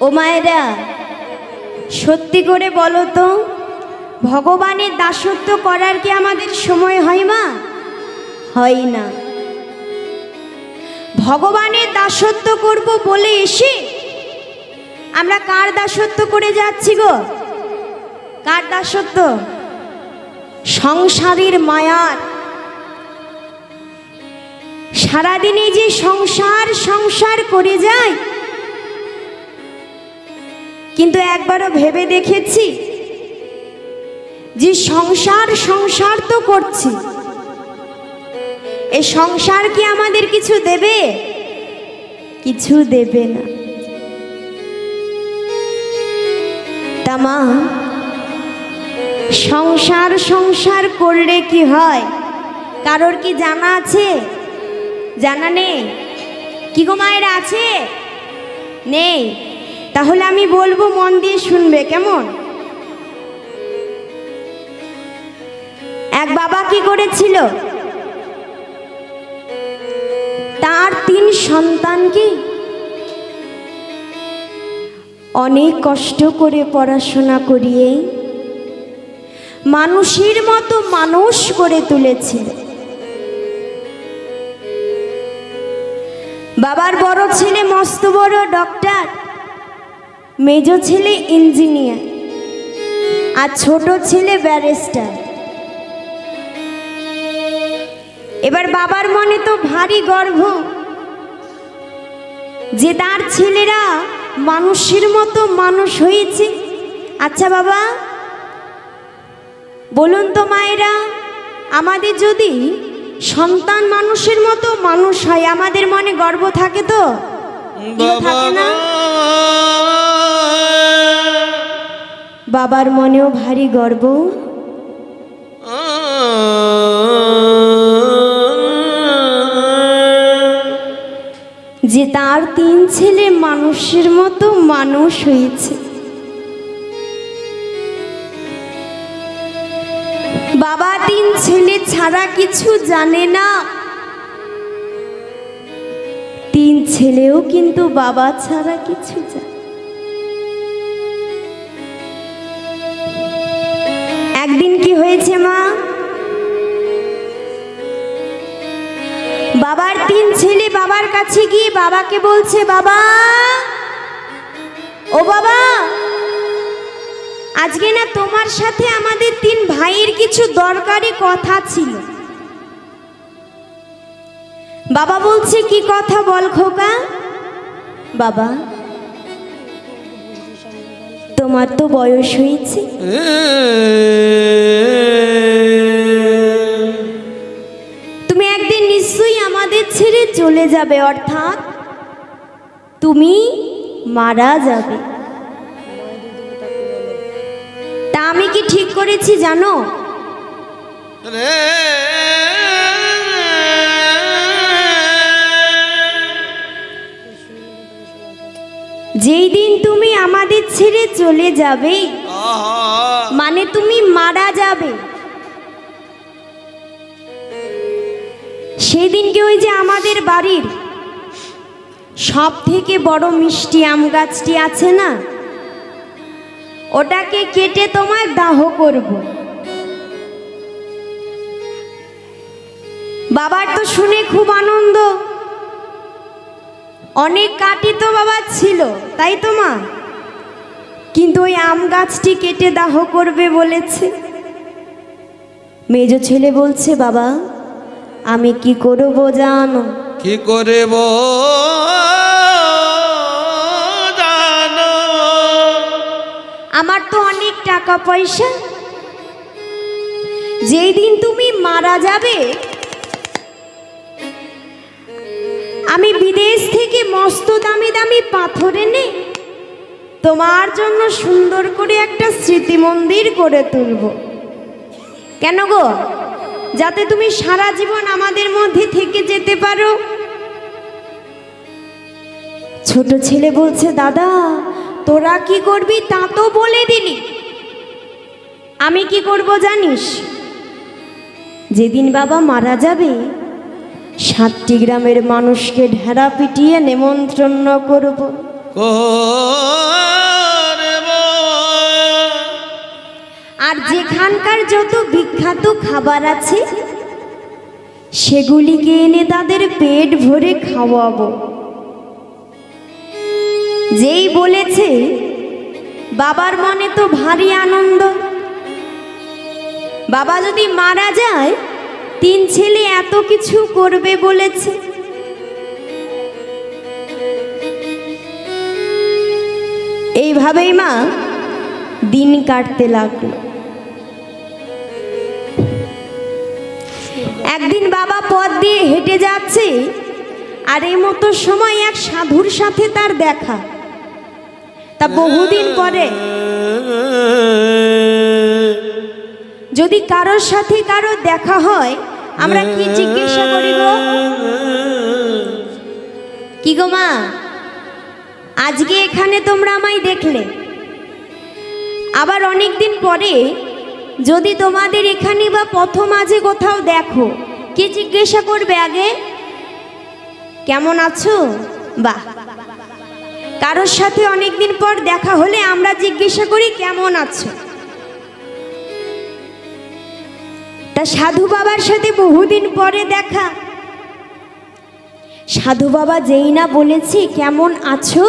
ও মায়েরা, সত্যি করে বলো তো, ভগবানের দাসত্ব করার কি আমাদের সময় হয় মা? হয় না। ভগবানের দাসত্ব করব বলে এসে আমরা কার দাসত্ব করে যাচ্ছি গো? কার দাসত্ব? সংসারের মায়ার। সারাদিনে যে সংসার সংসার করে যায়, কিন্তু একবারও ভেবে দেখেছি যে সংসার সংসার তো করছি, এই সংসার কি আমাদের কিছু দেবে? কিছু দেবে না। তা মা, সংসার সংসার করলে কি হয় কারোর কি জানা আছে? জানা নেই? কি গো মায়েরা, আছে? নেই? তাহলে আমি বলবো, মন দিয়ে শুনবে কেমন? এক বাবা কি করেছিল, তার 3 সন্তানকে অনেক কষ্ট করে পড়াশোনা করিয়ে মানুষের মতো মানুষ করে তুলেছিল। বাবার বড় ছেলে মস্ত বড় ডক্টর, মেজ ছেলে ইঞ্জিনিয়ার, আর ছোট ছেলে ব্যারিস্টার। এবার বাবার মনে তো ভারী গর্ব যে তার ছেলেরা মানুষের মতো মানুষ হয়েছে। আচ্ছা বাবা, বলুন তো মায়েরা, আমাদের যদি সন্তান মানুষের মতো মানুষ হয়, আমাদের মনে গর্ব থাকে তো? থাকে না? বাবার মনেও ভারী গর্ব যে তার 3 ছেলে মানুষের মতো মানুষ হয়েছে। বাবা 3 ছেলে ছাড়া কিছু জানে না, 3 ছেলেও কিন্তু বাবা ছাড়া কিছু জানে। একদিন কি হয়েছে মা, বাবার 3 ছেলে বাবার কাছে গিয়ে বাবাকে বলছে, বাবা, ও বাবা, আজকে না তোমার সাথে আমাদের 3 ভাইয়ের কিছু দরকারি কথা ছিল। বাবা বলছে, কি কথা বল খোকা? বাবা, তোমার তো বয়স হয়েছে, তুমি একদিন নিশ্চয়ই আমাদের ছেড়ে চলে যাবে, অর্থাৎ তুমি মারা যাবে। তা আমি কি ঠিক করেছি জানো? যেই দিন তুমি আমাদের ছেড়ে চলে যাবে, মানে তুমি মারা যাবে, সেদিনকে ওই যে আমাদের বাড়ির সব থেকে বড় মিষ্টি আম গাছটি আছে না, ওটাকে কেটে তোমায় দাহ করব। বাবার তো শুনে খুব আনন্দ, অনেক কাটি তো বাবার ছিল, তাই তো মা? কিন্তু ওই আম গাছটি কেটে দাহ করবে বলেছে। মেজ ছেলে বলছে, বাবা, আমি কি করব জানো? কি করব জানো? আমার তো অনেক টাকা পয়সা, যেই দিন তুমি মারা যাবে আমি বিদেশ থেকে মস্ত দামি দামি পাথর এনে তোমার জন্য সুন্দর করে একটা স্মৃতি মন্দির করে তুলব। কেন গো? যাতে তুমি সারা জীবন আমাদের মধ্যে থেকে যেতে পারো। ছোট ছেলে বলছে, দাদা, তোরা কি করবি তা তো বলে দিলি, আমি কি করব জানিস? যেদিন বাবা মারা যাবে 7টি গ্রামের মানুষকে ঢেড়া পিটিয়ে নেমন্ত্রণ করব। করব। আর যেখানকার যত বিখ্যাত খাবার আছে সেগুলিকে এনে তাদের পেট ভরে খাওয়াবো। যেই বলেছে বাবার মনে তো ভারী আনন্দ। বাবা যদি মারা যায় 3 ছেলে এত কিছু করবে বলেছে। এইভাবেই মা দিন কাটতে লাগলো। একদিন বাবা পথ দিয়ে হেঁটে যাচ্ছে, আর এই মতো সময় এক সাধুর সাথে তার দেখা। তা বহুদিন পরে যদি কারোর সাথে কারো দেখা হয় আমরা কি জিজ্ঞাসা করি গো? কি গো মা, আজকে এখানে তোমরা আমায় দেখলে, আবার অনেক দিন পরে যদি তোমাদের এখানে বা পথ মাঝে কোথাও দেখো, কি জিজ্ঞাসা করবে আগে? কেমন আছো? বাহ। কারোর সাথে অনেকদিন পর দেখা হলে আমরা জিজ্ঞাসা করি কেমন আছো। তা সাধু বাবার সাথে বহুদিন পরে দেখা। সাধু বাবা যেই না বলেছি কেমন আছো,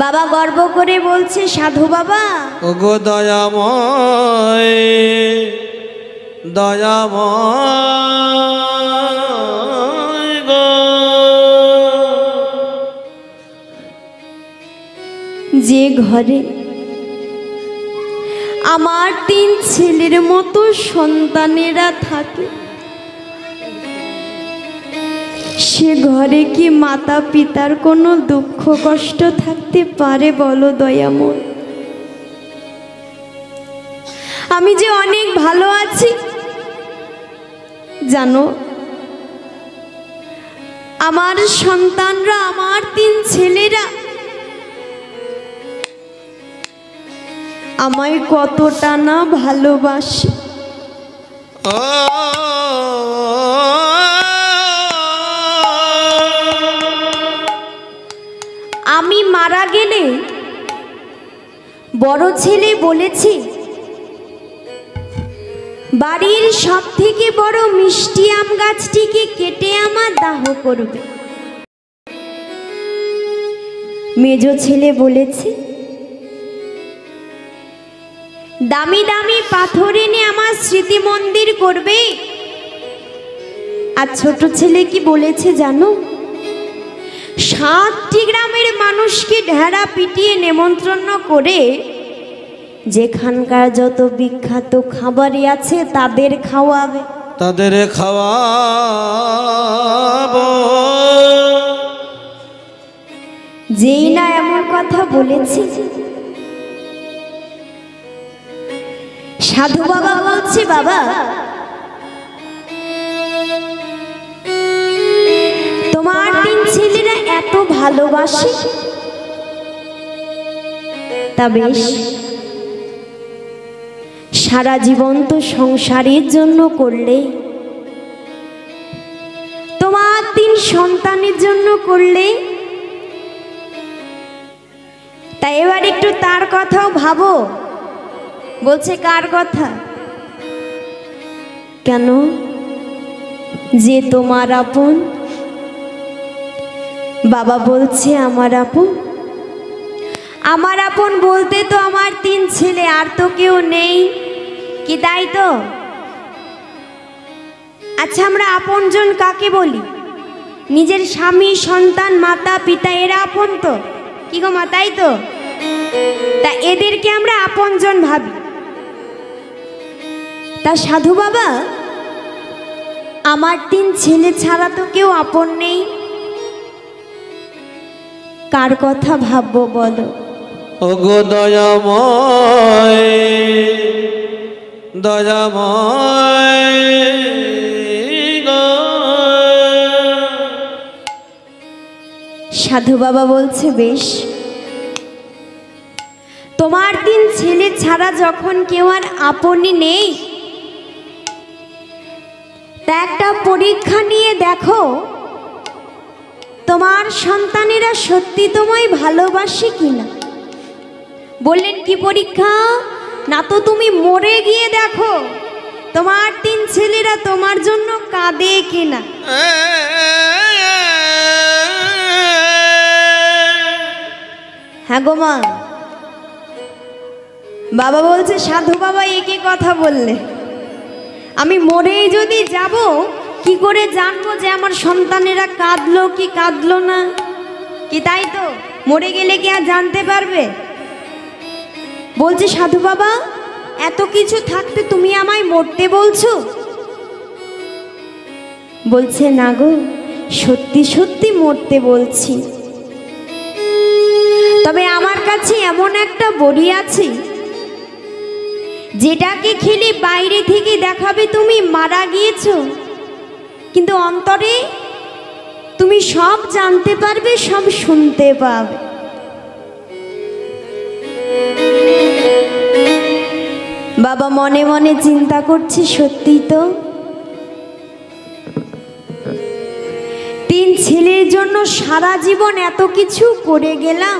বাবা গর্ব করে বলছে, সাধু বাবা ওগো দয়াময় দয়াময় গো, যে ঘরে আমার 3 ছেলের মতো সন্তানেরা থাকে সে ঘরে কি মাতা পিতার কোনো দুঃখ কষ্ট থাকতে পারে বলো দয়াময়? আমি যে অনেক ভালো আছি জানো, আমার সন্তানরা, আমার 3 ছেলেরা আমায় কতটা না ভালোবাসে। আমি মারা গেলে বড় ছেলে বলেছে বাড়ির সব থেকে বড় মিষ্টি আম গাছটিকে কেটে আমার দাহ করবে। মেজ ছেলে বলেছে দামি দামি পাথর এনে আমার স্মৃতি মন্দির করবে। আর ছোট ছেলে কি বলেছে জানো? 7টি গ্রামের মানুষকে ঢেড়া পিটিয়ে নেমন্ত্রণ করে যেখানকার যত বিখ্যাত খাবারই আছে তাদের খাওয়াবে। তাদের খাওয়াবো। যেই না এমন কথা বলেছে, সাধু বাবা বলছে, বাবা তোমার 3 ছেলেরা এত ভালোবাসে, তা বেশ, সারা জীবন তো সংসারের জন্য করলে, তোমার 3 সন্তানের জন্য করলে, তাই এবার একটু তার কথাও ভাবো। বলছে কার কথা? কেন? যে তোমার আপন। বাবা বলছে আমার আপন। আমার আপন বলতে তো আমার 3 ছেলে, আর তো কেউ নেই, কি তাই তো? আচ্ছা, আমরা আপনজন কাকে বলি? নিজের স্বামী, সন্তান, মাতা পিতা, এরা আপন তো, কি গো মা, তাই তো? তা এদেরকে আমরা আপনজন ভাবি। তা সাধু বাবা, আমার 3 ছেলে ছাড়া তো কেউ আপন নেই, কার কথা ভাববো বলো? ওগো দয়াময় দয়াময় গো। সাধু বাবা বলছে, বেশ, তোমার 3 ছেলে ছাড়া যখন কেউ আর আপনই নেই, তা একটা পরীক্ষা নিয়ে দেখো তোমার সন্তানেরা সত্যি তোমায় ভালোবাসে কিনা। বললেন কি পরীক্ষা, না তো তুমি মরে গিয়ে দেখো তোমার 3 ছেলেরা তোমার জন্য কাঁদে কিনা। হ্যাঁ গো মা। বাবা বলছে সাধু বাবা একে কথা বললে, আমি মরেই যদি যাব কি করে জানবো যে আমার সন্তানেরা কাঁদলো কি কাঁদলো না, কি তাই তো মরে গেলে কি আর জানতে পারবে। বলছে সাধু বাবা এত কিছু থাকতে তুমি আমায় মরতে বলছো। বলছে না গো, সত্যি সত্যি মরতে বলছি। তবে আমার কাছে এমন একটা বড়ি আছে যেটাকে খেলে বাইরে থেকে দেখাবে তুমি মারা গিয়েছো, কিন্তু অন্তরে তুমি সব জানতে পারবে, সব শুনতে পাবে। বাবা মনে মনে চিন্তা করছে সত্যি তো 3 ছেলের জন্য সারা জীবন এত কিছু করে গেলাম,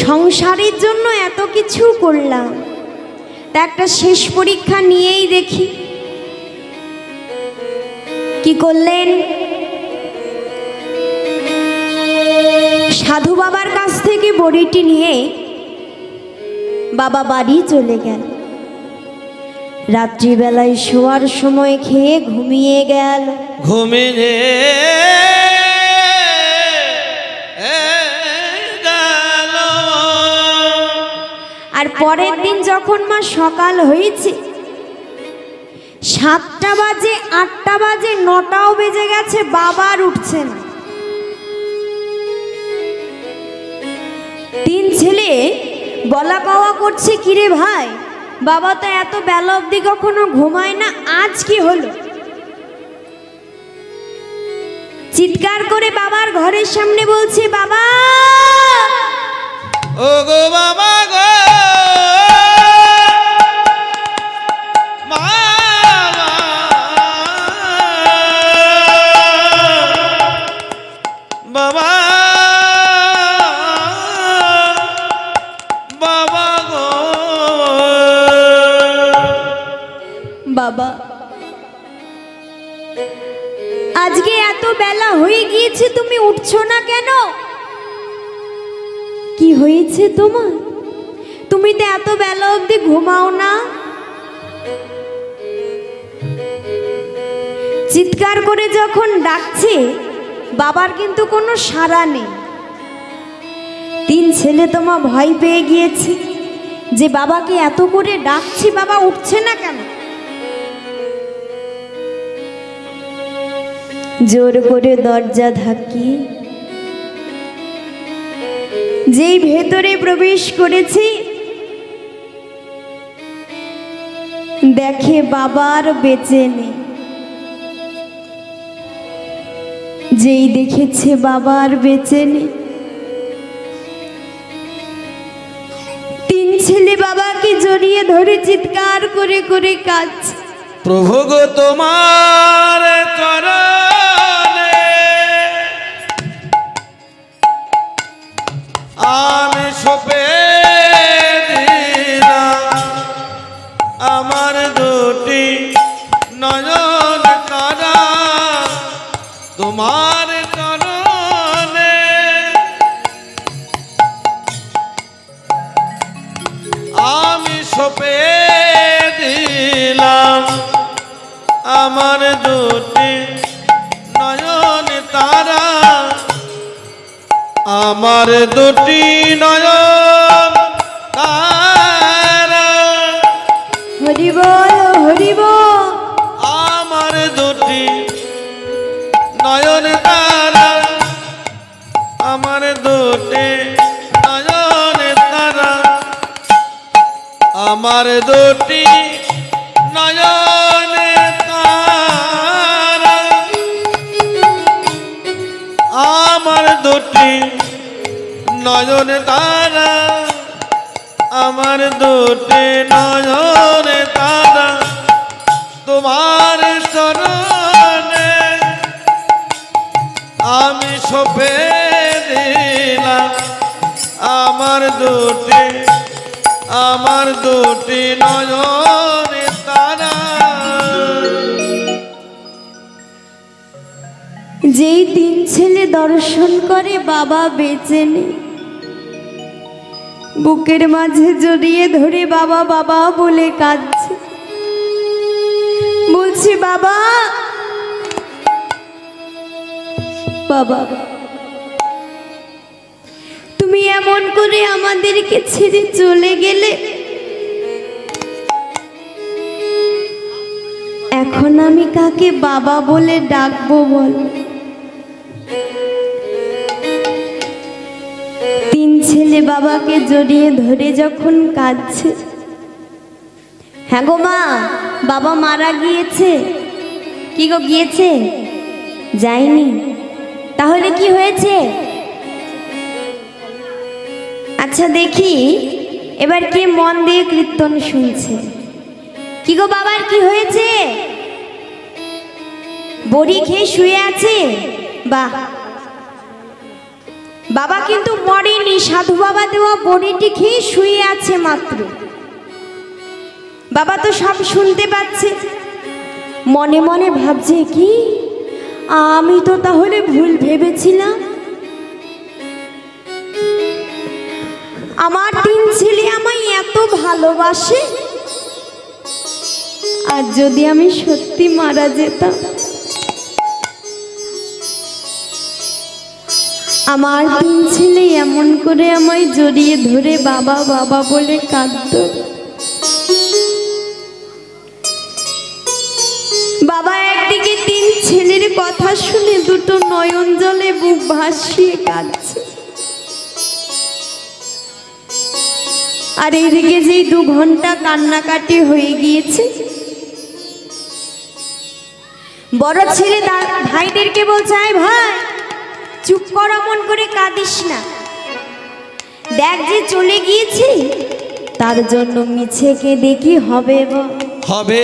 সংসারের জন্য এত কিছু করলাম, তা একটা শেষ পরীক্ষা নিয়েই দেখি। কি করলেন, সাধু বাবার কাছ থেকে বড়িটি নিয়ে বাবা বাড়ি চলে গেল। রাত্রিবেলায় শোয়ার সময় খেয়ে ঘুমিয়ে গেল। ঘুমিয়ে গেল। আর পরের দিন যখন মা সকাল হয়েছে, 7টা বাজে, 8টা বাজে, 9টাও বেজে গেছে, বাবা আর উঠছে না। 3 ছেলে বলা কওয়া করছে, কিরে ভাই বাবা তো এত বেলা অবধি কখনো ঘুমায় না, আজ কি হলো। চিৎকার করে বাবার ঘরের সামনে বলছে, বাবা ও গো বাবা গো, বাবা বাবা গো, বাবা আজকে এত বেলা হয়ে গিয়েছে, তুমি উঠছো না কেন? কি হয়েছে তোমার? তুমি তো এত বেলা অবধি ঘুমাও না। চিৎকার করে যখন ডাকছে, বাবার কিন্তু কোনো সাড়া নেই। 3 ছেলে তোমা ভয় পেয়ে গিয়েছে যে বাবাকে এত করে ডাকছি, বাবা উঠছে না কেন। জোর করে দরজা ধাক্কি যেই ভেতরে প্রবেশ করেছি, দেখে বাবার বেঁচে নেই। যেই দেখেছে বাবার বেঁচে নেই, 3 ছেলে বাবাকে জড়িয়ে ধরে চিৎকার করে করে কাঁদছে। প্রভু গো তোমার চরণে আমি সপে দিলাম আমার 2টি নয়ন তারা, তোমার চরণে আমি সপে দিলাম আমার 2টি নয়ন তারা, আমার 2টি নয়ন তারা। হরি বল হরি বল। আমার 2টি নয়ন তারা, আমার 2টি নয়ন তারা, আমার 2টি নয়ন তারা, আমার 2টি নয়ন তারা, আমার 2টি নয়ন তারা, তোমার চরণে আমি সপে দিলাম আমার দুটি নয়নে তারা। যেই তিন ছেলে দর্শন করে বাবা বেঁচে নেই, বুকের মাঝে জড়িয়ে ধরে বাবা বাবা বলে কাঁদছে, বলছি বাবা বাবা তুমি এমন করে আমাদেরকে ছেড়ে চলে গেলে, এখন আমি কাকে বাবা বলে ডাকবো বল? তিন ছেলে বাবাকে জড়িয়ে ধরে যখন কাঁদছে, হ্যাঁ গো মা, বাবা মারা গিয়েছে। কি গো গিয়েছে? যায়নি। তাহলে কি হয়েছে? আচ্ছা দেখি এবার কে মন দিয়ে কীর্তন শুনছে। কি গো বাবার কি হয়েছে? বড়ি খেয়ে শুয়ে আছে। বাহ, বাবা কিন্তু মরেনি, সাধু বাবা দেওয়া বড়িটি খেয়ে শুয়ে আছে মাত্র। বাবা তো সব শুনতে পাচ্ছে, মনে মনে ভাবছে কি আমি তো তাহলে ভুল ভেবেছিলাম। আমার তিন ছেলে আমায় এত ভালোবাসে, আর যদি আমি সত্যি মারা যেতাম, আমার তিন ছেলে এমন করে আমায় জড়িয়ে ধরে বাবা বাবা বলে কাঁদত। বাবা একদিকে তিন ছেলের কথা শুনে দুটো নয়ন জলে বুক ভাসিয়ে কাঁদছে, আর এদিকে যেই 2 ঘন্টা কান্নাকাটি হয়ে গিয়েছে, বড় ছেলে ভাইদেরকে বলছে, আয় ভাই চুপ কর, মন করে কাঁদিস না, দেখ যে চলে গিয়েছি তার জন্য মিছে কেঁদে কি হবে? হবে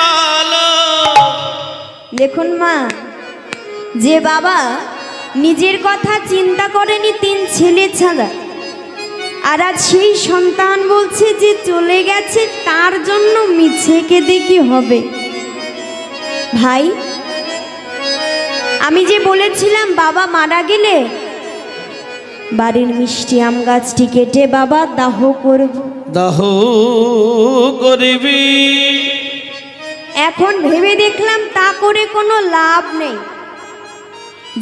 ভালো। দেখুন মা, যে বাবা নিজের কথা চিন্তা করেনি তিন ছেলে ছাড়া, আর আজ সেই সন্তান বলছে যে চলে গেছে, তার জন্য মিছে কেঁদে কি হবে? ভাই, আমি যে বলেছিলাম বাবা মারা গেলে বাড়ির মিষ্টি আম গাছটি কেটে বাবা দাহ করব। দাহ করবি? এখন ভেবে দেখলাম তা করে কোনো লাভ নেই,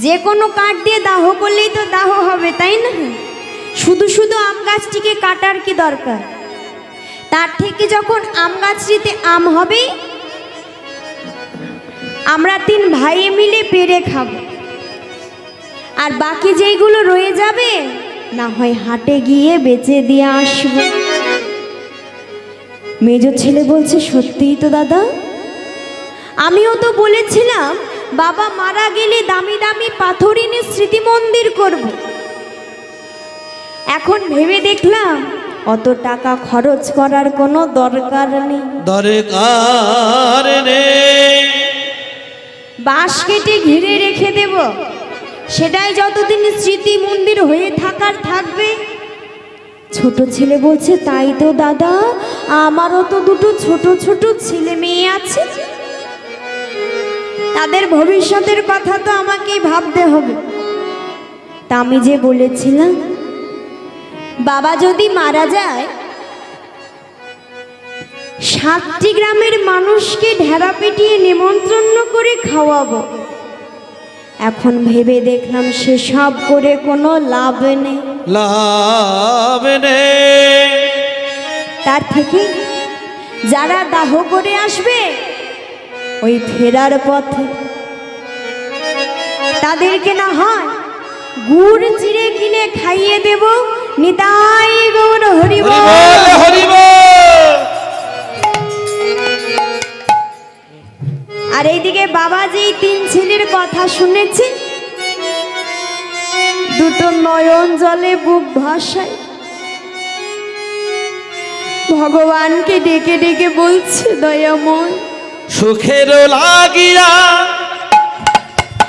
যে কোনো কাঠ দিয়ে দাহ করলেই তো দাহ হবে, তাই না? শুধু শুধু আম গাছটিকে কাটার কি দরকার? তার থেকে যখন আম গাছটিতে আম হবে, আমরা 3 ভাই মিলে পেরে খাবো, আর বাকি যেইগুলো রয়ে যাবে না হয় হাটে গিয়ে বেচে দিয়ে আসবো। মেজ ছেলে বলছে, সত্যিই তো দাদা, আমিও তো বলেছিলাম বাবা মারা গেলে দামি দামি পাথর এনে স্মৃতি মন্দির করব। এখন ভেবে দেখলাম অত টাকা খরচ করার কোনো দরকার নেই। দরকার নেই। বাঁশ কেটে ঘিরে রেখে দেব, সেটাই যতদিন স্মৃতি মন্দির হয়ে থাকার থাকবে। ছোট ছেলে বলছে, তাই তো দাদা, আমারও তো 2 ছোট ছোট ছেলে মেয়ে আছে, তাদের ভবিষ্যতের কথা তো আমাকেই ভাবতে হবে। তা আমি যে বলেছিলাম বাবা যদি মারা যায়, 7টি গ্রামের মানুষকে ঢেরা পেটিয়ে নিমন্ত্রণ করে খাওয়াবো। এখন ভেবে দেখলাম সেসব করে কোনো লাভ নেই। লাভ নেই। তার থেকে যারা দাহ করে আসবে ওই ফেরার পথে তাদেরকে না হয় গুড় চিড়ে কিনে খাইয়ে দেব। নিতাই গৌর হরি বল, হরি বল। আর এইদিকে বাবা যেই 3 ছেলের কথা শুনেছে, 2 নয়ন জলে বুক ভাসায়, ভগবানকে ডেকে ডেকে বলছে, দয়াময় সুখের লাগিয়া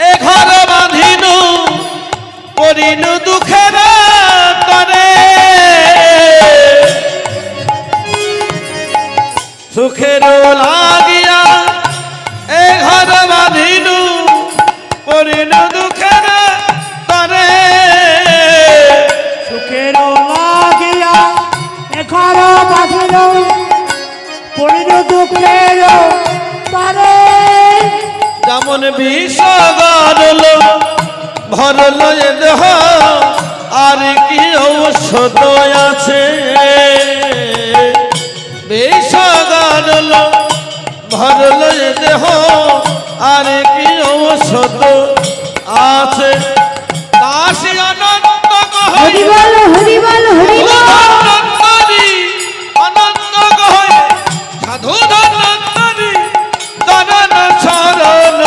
এ ঘর বাঁধিনু পরিনু দুঃখের তরে সুখের লাগিয়া এ ঘর বাঁধিনু পরিনু দুঃখের তরে সুখের লাগিয়া এখার বাঁধিল পড়িল দুঃখের তারে যেমন বিষ গাড়ল ভরল এ দেহ আর কি ঔষধ আছে বিষ গাড়ল ভরল এ দেহ আর কি ঔষধ আছে কাশী অনন্ত হরি বল হরি বল হরি বল ধন্বন্তরী অনন্ত গহরে সাধু ধন্বন্তরী চরণ শরণ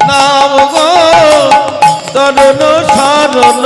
নাম গো চরণ শরণ